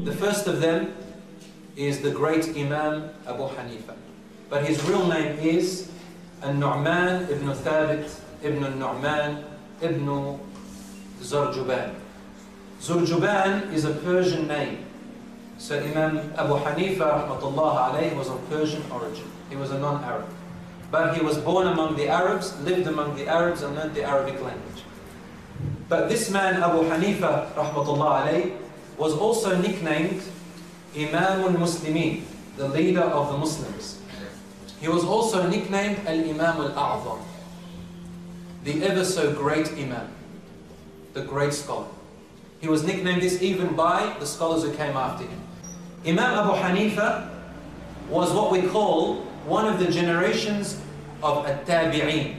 The first of them is the great Imam Ebu Hanife. But his real name is An-Nu'man ibn Thabit ibn An-Nu'man ibn Zurjuban. Zurjuban is a Persian name. So Imam Ebu Hanife rahmatullah alayhi was of Persian origin. He was a non-Arab. But he was born among the Arabs, lived among the Arabs and learned the Arabic language. But this man Ebu Hanife rahmatullah alayhi was also nicknamed Imam al-Muslimin, the leader of the Muslims. He was also nicknamed Al-Imam al-A'zam, the ever so great Imam, the great scholar. He was nicknamed this even by the scholars who came after him. Imam Ebu Hanife was what we call one of the generations of At-Tabi'een.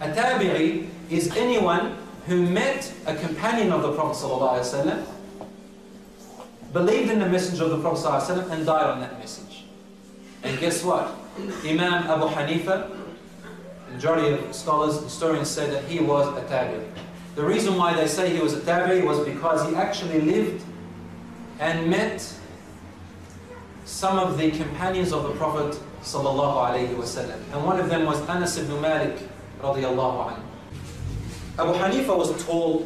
A Tabi'i is anyone who met a companion of the Prophet ﷺ, believed in the message of the Prophet ﷺ, and died on that message. And guess what? Imam Ebu Hanife, the majority of scholars, historians say that he was a Tabi'i. The reason why they say he was a Tabi'i was because he actually lived and met some of the companions of the Prophet ﷺ. And one of them was Anas ibn Malik radiyallahu anhu. Ebu Hanife was tall,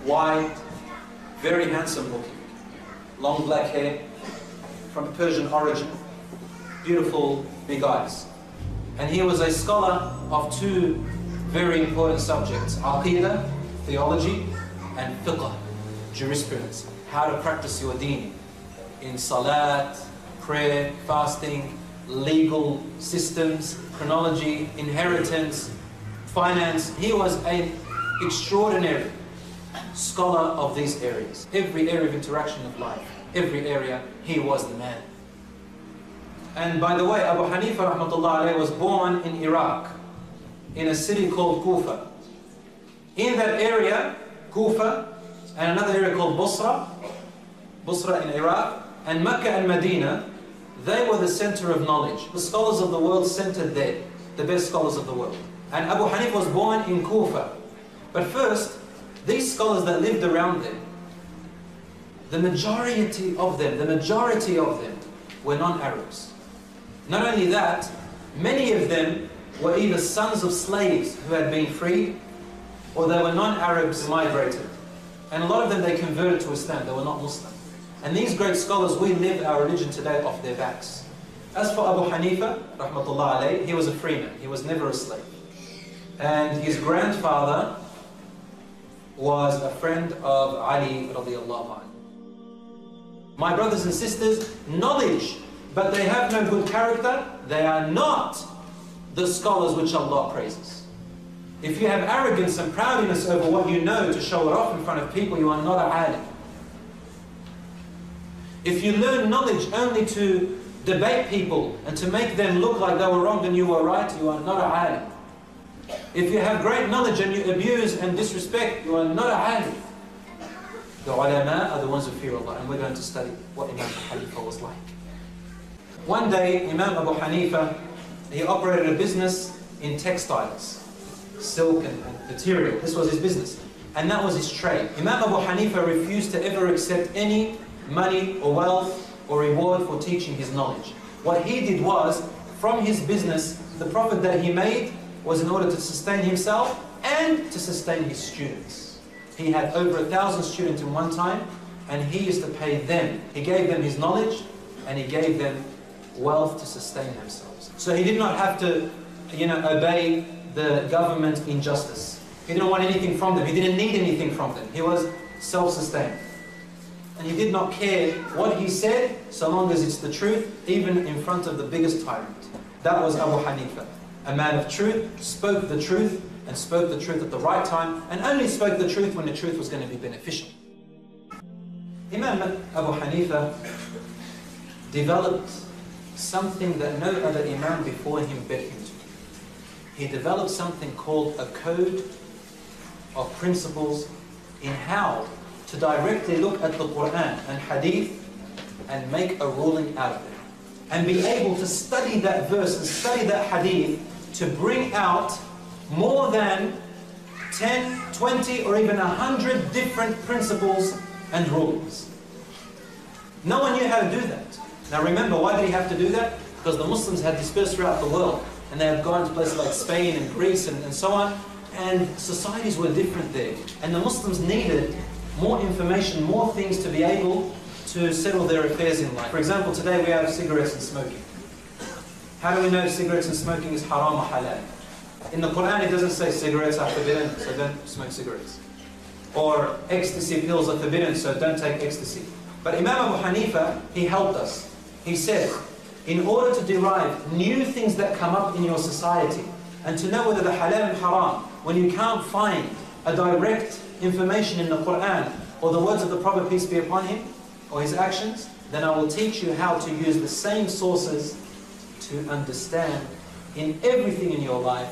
white, very handsome looking, long black hair, from Persian origin, beautiful big eyes. And he was a scholar of two very important subjects: Aqidah, theology, and fiqh, jurisprudence, how to practice your deen in salat, prayer, fasting, legal systems, chronology, inheritance, finance. He was an extraordinary scholar of these areas. Every area of interaction of life, every area, he was the man. And by the way, Ebu Hanife rahmatullah alayhi was born in Iraq, in a city called Kufa. In that area, Kufa, and another area called Busra in Iraq, and Mecca and Medina, they were the center of knowledge. The scholars of the world centered there, the best scholars of the world. And Ebu Hanife was born in Kufa. But first, these scholars that lived around them, the majority of them were non-Arabs. Not only that, many of them were either sons of slaves who had been freed, or they were non-Arabs who migrated. And a lot of them, they converted to Islam, they were not Muslim. And these great scholars, we live our religion today off their backs. As for Ebu Hanife, rahmatullah alayhi, he was a free man, he was never a slave. And his grandfather was a friend of Ali radiallahu anhu. My brothers and sisters, knowledge, but they have no good character, they are not the scholars which Allah praises. If you have arrogance and proudness over what you know to show it off in front of people, you are not a alim. If you learn knowledge only to debate people and to make them look like they were wrong and you were right, you are not a alim. If you have great knowledge and you abuse and disrespect, you are not a alim. The ulama are the ones who fear Allah, and we're going to study what Imam Abu Hanife was like. One day, Imam Abu Hanife, he operated a business in textiles, silk and material. This was his business, and that was his trade. Imam Abu Hanife refused to ever accept any money or wealth or reward for teaching his knowledge. What he did was, from his business, the profit that he made was in order to sustain himself and to sustain his students. He had over 1,000 students in one time, and he used to pay them. He gave them his knowledge, and he gave them wealth to sustain themselves. So he did not have to, obey the government injustice. He didn't want anything from them. He didn't need anything from them. He was self-sustained. And he did not care what he said, so long as it's the truth, even in front of the biggest tyrant. That was Ebu Hanife. A man of truth, spoke the truth, and spoke the truth at the right time, and only spoke the truth when the truth was going to be beneficial. Imam Abu Hanife developed something that no other Imam before him bet him to. He developed something called a code of principles in how to directly look at the Quran and Hadith and make a ruling out of it. And be able to study that verse and study that Hadith to bring out more than 10, 20 or even 100 different principles and rules. No one knew how to do that. Now remember, why did he have to do that? Because the Muslims had dispersed throughout the world, and they had gone to places like Spain and Greece and so on, and societies were different there. And the Muslims needed more information, more things to be able to settle their affairs in life. For example, today we have cigarettes and smoking. How do we know cigarettes and smoking is haram or halal? In the Quran it doesn't say cigarettes are forbidden, so don't smoke cigarettes. Or ecstasy pills are forbidden, so don't take ecstasy. But Imam Ebu Hanife, he helped us. He said, in order to derive new things that come up in your society, and to know whether the halal and haram, when you can't find a direct information in the Quran, or the words of the Prophet, peace be upon him, or his actions, then I will teach you how to use the same sources to understand in everything in your life,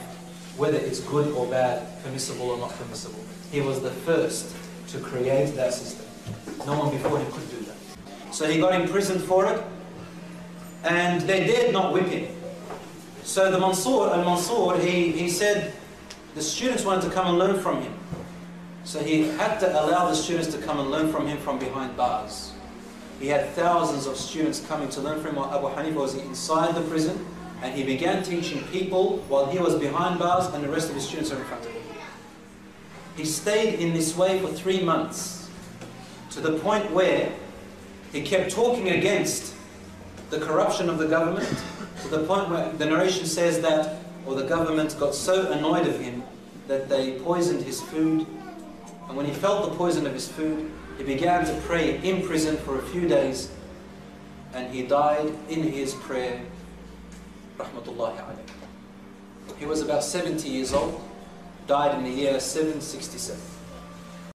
whether it's good or bad, permissible or not permissible. He was the first to create that system. No one before him could do that. So he got imprisoned for it, and they dared not whip him. So the Al-Mansur, he said the students wanted to come and learn from him. So he had to allow the students to come and learn from him from behind bars. He had thousands of students coming to learn from him while Ebu Hanife was inside the prison, and he began teaching people while he was behind bars and the rest of his students were in front of him. He stayed in this way for 3 months, to the point where he kept talking against the corruption of the government, to the point where the narration says that, or the government got so annoyed of him that they poisoned his food, and when he felt the poison of his food, he began to pray in prison for a few days, and he died in his prayer, rahmatullahi alayhi. He was about 70 years old, died in the year 767.